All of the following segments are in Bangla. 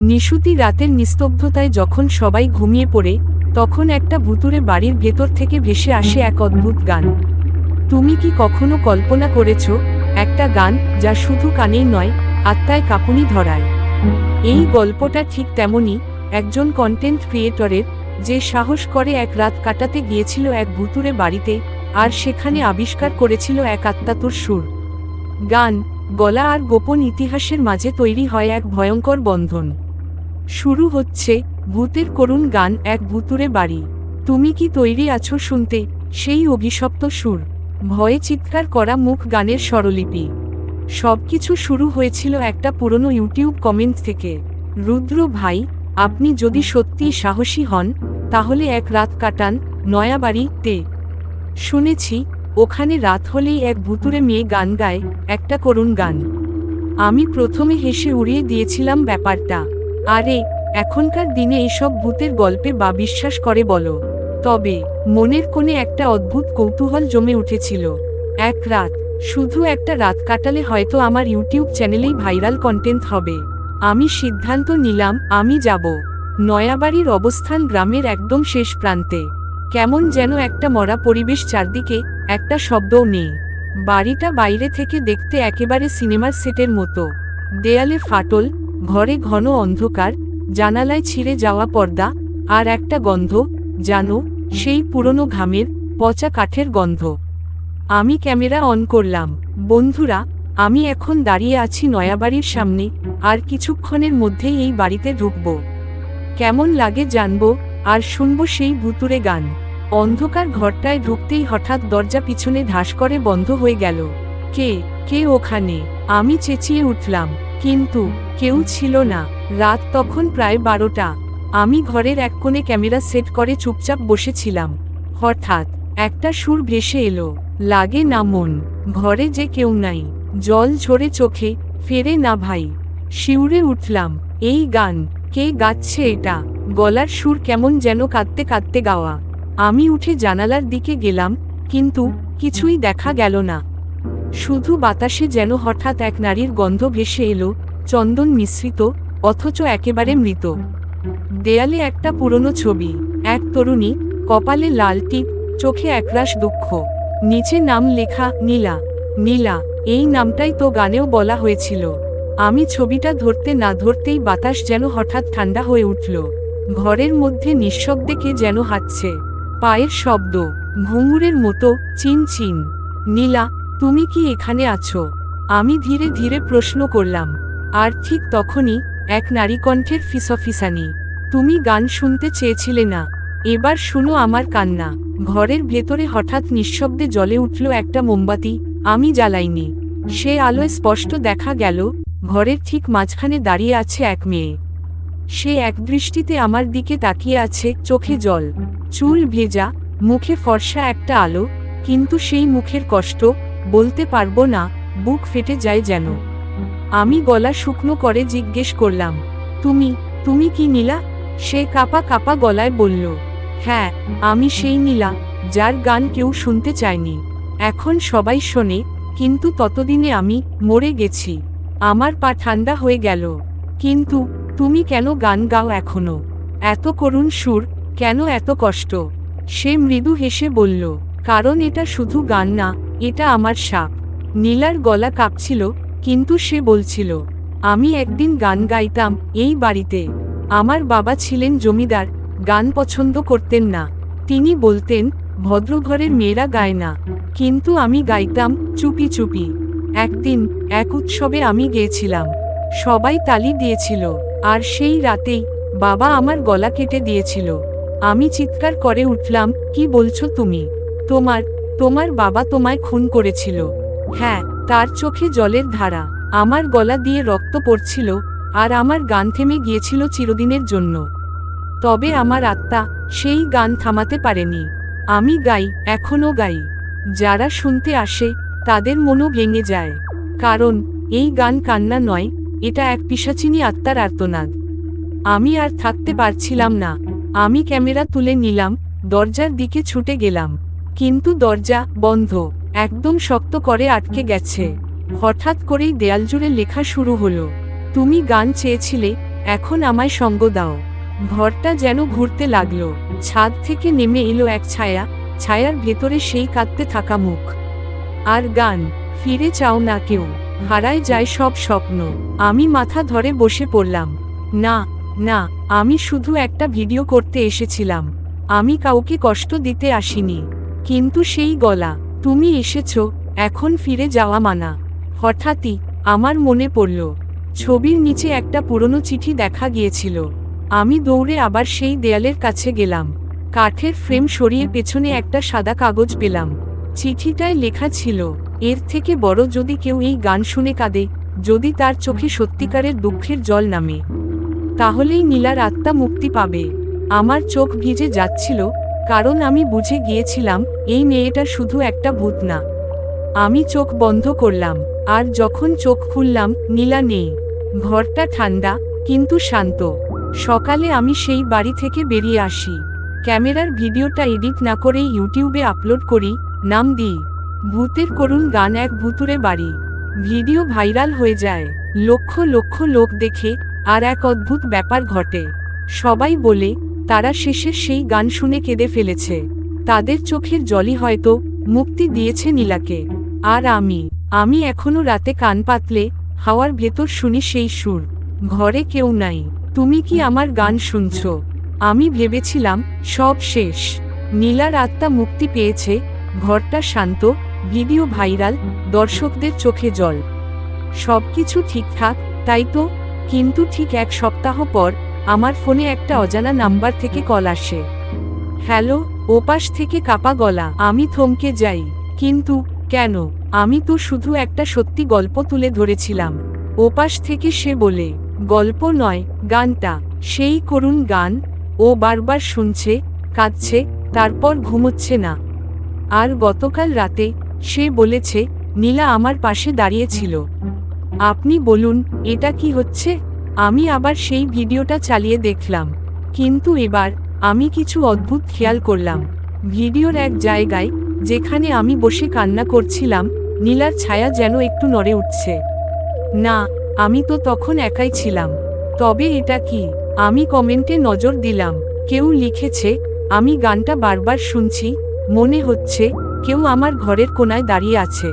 নিশুতি রাতের নিস্তব্ধতায় যখন সবাই ঘুমিয়ে পড়ে, তখন একটা ভুতুড়ে বাড়ির ভেতর থেকে ভেসে আসে এক অদ্ভুত গান। তুমি কি কখনো কল্পনা করেছ, একটা গান যা শুধু কানেই নয়, আত্মায় কাঁপুনি ধরায়? এই গল্পটা ঠিক তেমনই, একজন কন্টেন্ট ক্রিয়েটরের, যে সাহস করে এক রাত কাটাতে গিয়েছিল এক ভুতুড়ে বাড়িতে, আর সেখানে আবিষ্কার করেছিল এক আত্মাতুর সুর, গান, গলা আর গোপন ইতিহাসের মাঝে তৈরি হয় এক ভয়ঙ্কর বন্ধন। শুরু হচ্ছে ভূতের করুণ গান, এক ভুতুড়ে বাড়ি। তুমি কি তৈরি আছো শুনতে সেই অভিশপ্ত সুর, ভয়ে চিৎকার করা মুখ, গানের স্বরলিপি? সবকিছু শুরু হয়েছিল একটা পুরনো ইউটিউব কমেন্ট থেকে। রুদ্র ভাই, আপনি যদি সত্যিই সাহসী হন, তাহলে এক রাত কাটান নয়াবাড়িতে। শুনেছি ওখানে রাত হলেই এক ভুতুড়ে মেয়ে গান গায়, একটা করুণ গান। আমি প্রথমে হেসে উড়িয়ে দিয়েছিলাম ব্যাপারটা। আরে, এখনকার দিনে এসব ভূতের গল্পে বা বিশ্বাস করে বলো? তবে মনের কোণে একটা অদ্ভুত কৌতূহল জমে উঠেছিল। এক রাত, শুধু একটা রাত কাটালে হয়তো আমার ইউটিউব চ্যানেলেই ভাইরাল কন্টেন্ট হবে। আমি সিদ্ধান্ত নিলাম আমি যাব। নয়াবাড়ির অবস্থান গ্রামের একদম শেষ প্রান্তে। কেমন যেন একটা মরা পরিবেশ, চারদিকে একটা শব্দও নেই। বাড়িটা বাইরে থেকে দেখতে একেবারে সিনেমার সেটের মতো। দেয়ালে ফাটল, ঘরে ঘন অন্ধকার, জানালায় ছিঁড়ে যাওয়া পর্দা, আর একটা গন্ধ, জানো, সেই পুরনো ঘামের, পচা কাঠের গন্ধ। আমি ক্যামেরা অন করলাম। বন্ধুরা, আমি এখন দাঁড়িয়ে আছি নয়াবাড়ির সামনে, আর কিছুক্ষণের মধ্যেই এই বাড়িতে ঢুকব। কেমন লাগে জানবো, আর শুনবো সেই ভুতুড়ে গান। অন্ধকার ঘরটায় ঢুকতেই হঠাৎ দরজা পিছনে ধাস করে বন্ধ হয়ে গেল। কে কে ওখানে? আমি চেঁচিয়ে উঠলাম, কিন্তু কেউ ছিল না। রাত তখন প্রায় 12টা। আমি ঘরের এক কোণে ক্যামেরা সেট করে চুপচাপ বসেছিলাম। হঠাৎ একটা সুর ভেসে এলো, লাগে না মন, ঘরে যে কেউ নাই, জল ঝরে চোখে, ফেরে না ভাই। শিউরে উঠলাম, এই গান কে গাচ্ছে এটা? গলার সুর কেমন যেন কাঁদতে কাঁদতে গাওয়া। আমি উঠে জানালার দিকে গেলাম, কিন্তু কিছুই দেখা গেল না। শুধু বাতাসে যেন হঠাৎ এক নারীর গন্ধ ভেসে এলো, চন্দন মিশ্রিত, অথচ একেবারে মৃত। দেয়ালে একটা পুরনো ছবি, এক তরুণী, কপালে লাল টিপ, চোখে একরাশ দুঃখ, নিচে নাম লেখা নীলা। নীলা, এই নামটাই তো গানেও বলা হয়েছিল। আমি ছবিটা ধরতে না ধরতেই বাতাস যেন হঠাৎ ঠান্ডা হয়ে উঠল। ঘরের মধ্যে নিঃশব্দে কে যেন হাঁটছে, পায়ের শব্দ, ঘুঙুরের মতো, চিন চিন। নীলা, তুমি কি এখানে আছো? আমি ধীরে ধীরে প্রশ্ন করলাম। আর ঠিক তখনই এক নারী কণ্ঠের ফিসফিসানি, তুমি গান শুনতে চেয়েছিলে না, এবার শুনো আমার কান্না। ঘরের ভেতরে হঠাৎ নিঃশব্দে জ্বলে উঠল একটা মোমবাতি। আমি জ্বালাইনি। সে আলোয় স্পষ্ট দেখা গেল, ঘরের ঠিক মাঝখানে দাঁড়িয়ে আছে এক মেয়ে। সে একদৃষ্টিতে আমার দিকে তাকিয়ে আছে, চোখে জল, চুল ভেজা, মুখে ফর্সা একটা আলো, কিন্তু সেই মুখের কষ্ট বলতে পারবো না, বুক ফেটে যায় যেন। আমি গলা শুকনো করে জিজ্ঞেস করলাম, তুমি তুমি কি নীলা? সে কাঁপা কাঁপা গলায় বলল, হ্যাঁ, আমি সেই নীলা, যার গান কেউ শুনতে চায়নি। এখন সবাই শোনে, কিন্তু ততদিনে আমি মরে গেছি। আমার পা ঠান্ডা হয়ে গেল। কিন্তু তুমি কেন গান গাও এখনো? এত করুণ সুর, কেন এত কষ্ট? সে মৃদু হেসে বলল, কারণ এটা শুধু গান না, এটা আমার সাপ। নীলার গলা কাঁপছিল, কিন্তু সে বলছিল, আমি একদিন গান গাইতাম এই বাড়িতে। আমার বাবা ছিলেন জমিদার, গান পছন্দ করতেন না। তিনি বলতেন, ভদ্রঘরের মেয়েরা গায় না। কিন্তু আমি গাইতাম চুপি চুপি। একদিন এক উৎসবে আমি গেয়েছিলাম, সবাই তালি দিয়েছিল, আর সেই রাতেই বাবা আমার গলা কেটে দিয়েছিল। আমি চিৎকার করে উঠলাম, কি বলছো তুমি? তোমার তোমার বাবা তোমায় খুন করেছিল? হ্যাঁ। তার চোখে জলের ধারা, আমার গলা দিয়ে রক্ত পড়ছিল, আর আমার গান থেমে গিয়েছিল চিরদিনের জন্য। তবে আমার আত্মা সেই গান থামাতে পারেনি। আমি গাই, এখনো গাই। যারা শুনতে আসে তাদের মনও ভেঙে যায়। কারণ এই গান কান্না নয়, এটা এক পিশাচিনী আত্মার আর্তনাদ। আমি আর থাকতে পারছিলাম না। আমি ক্যামেরা তুলে নিলাম, দরজার দিকে ছুটে গেলাম, কিন্তু দরজা বন্ধ, একদম শক্ত করে আটকে গেছে। হঠাৎ করেই দেয়াল জুড়ে লেখা শুরু হলো, তুমি গান চেয়েছিলে, এখন আমায় সঙ্গ দাও। ঘরটা যেন ঘুরতে লাগলো। ছাদ থেকে নেমে এলো এক ছায়া, ছায়ার ভেতরে সেই কাঁদতে থাকা মুখ। আর গান, ফিরে চাও না কেউ, হারায় যায় সব স্বপ্ন। আমি মাথা ধরে বসে পড়লাম। না, না, আমি শুধু একটা ভিডিও করতে এসেছিলাম। আমি কাউকে কষ্ট দিতে আসিনি। কিন্তু সেই গলা, তুমি এসেছো, এখন ফিরে যাওয়া মানা। হঠাৎই আমার মনে পড়ল, ছবির নিচে একটা পুরনো চিঠি দেখা গিয়েছিল। আমি দৌড়ে আবার সেই দেয়ালের কাছে গেলাম। কাঠের ফ্রেম সরিয়ে পেছনে একটা সাদা কাগজ পেলাম। চিঠিটায় লেখা ছিল, এর থেকে বড় যদি কেউ এই গান শুনে কাঁদে, যদি তার চোখে সত্যিকারের দুঃখের জল নামে, তাহলেই নীলার আত্মা মুক্তি পাবে। আমার চোখ ভিজে যাচ্ছিল, কারণ আমি বুঝে গিয়েছিলাম এই মেয়েটা শুধু একটা ভূত না। আমি চোখ বন্ধ করলাম, আর যখন চোখ খুললাম নীলা নেই। ঘরটা ঠান্ডা, কিন্তু শান্ত। সকালে আমি সেই বাড়ি থেকে বেরিয়ে আসি। ক্যামেরার ভিডিওটা এডিট না করেই ইউটিউবে আপলোড করি, নাম দিই ভূতের করুণ গান এক ভুতুরে বাড়ি। ভিডিও ভাইরাল হয়ে যায়, লক্ষ লক্ষ লোক দেখে, আর এক অদ্ভুত ব্যাপার ঘটে। সবাই বলে তারা শেষে সেই গান শুনে কেঁদে ফেলেছে। তাদের চোখের জলই হয়তো মুক্তি দিয়েছে নীলাকে। আর আমি এখনো রাতে কান পাতলে হাওয়ার ভেতর শুনি সেই সুর। ঘরে কেউ নাই, তুমি কি আমার গান শুনছো? আমি ভেবেছিলাম সব শেষ, নীলার আত্মা মুক্তি পেয়েছে, ঘরটা শান্ত, ভিডিও ভাইরাল, দর্শকদের চোখে জল। সবকিছু ঠিকঠাক, তাই তো? কিন্তু ঠিক এক সপ্তাহ পর আমার ফোনে একটা অজানা নাম্বার থেকে কল আসে। হ্যালো, ওপাশ থেকে কাপা গলা। আমি থমকে যাই। কিন্তু কেন? আমি তো শুধু একটা সত্যি গল্প তুলে ধরেছিলাম। ওপাশ থেকে সে বলে, গল্প নয়, গানটা সেই করুণ গান। ও বারবার শুনছে, কাঁদছে, তারপর ঘুমোচ্ছে না। আর গতকাল রাতে সে বলেছে নীলা আমার পাশে দাঁড়িয়েছিল। আপনি বলুন এটা কি হচ্ছে? আমি আবার সেই ভিডিওটা চালিয়ে দেখলাম, কিন্তু এবার আমি কিছু অদ্ভুত খেয়াল করলাম। ভিডিওর এক জায়গায়, যেখানে আমি বসে কান্না করছিলাম, নীলার ছায়া যেন একটু নড়ে উঠছে। না, আমি তো তখন একাই ছিলাম। তবে এটা কি? আমি কমেন্টে নজর দিলাম, কেউ লিখেছে, আমি গানটা বারবার শুনছি, মনে হচ্ছে কেউ আমার ঘরের কোনায় দাঁড়িয়ে আছে।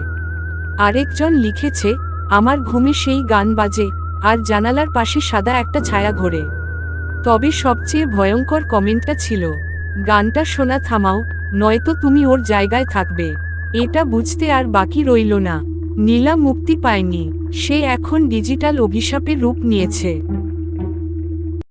আরেকজন লিখেছে, আমার ঘুমে সেই গান বাজে, আর জানালার পাশে সাদা একটা ছায়া ঘোরে। তবে সবচেয়ে ভয়ঙ্কর কমেন্টটা ছিল, গানটা শোনা থামাও, নয়তো তুমি ওর জায়গায় থাকবে। এটা বুঝতে আর বাকি রইল না, নীলা মুক্তি পায়নি, সে এখন ডিজিটাল অভিশাপের রূপ নিয়েছে।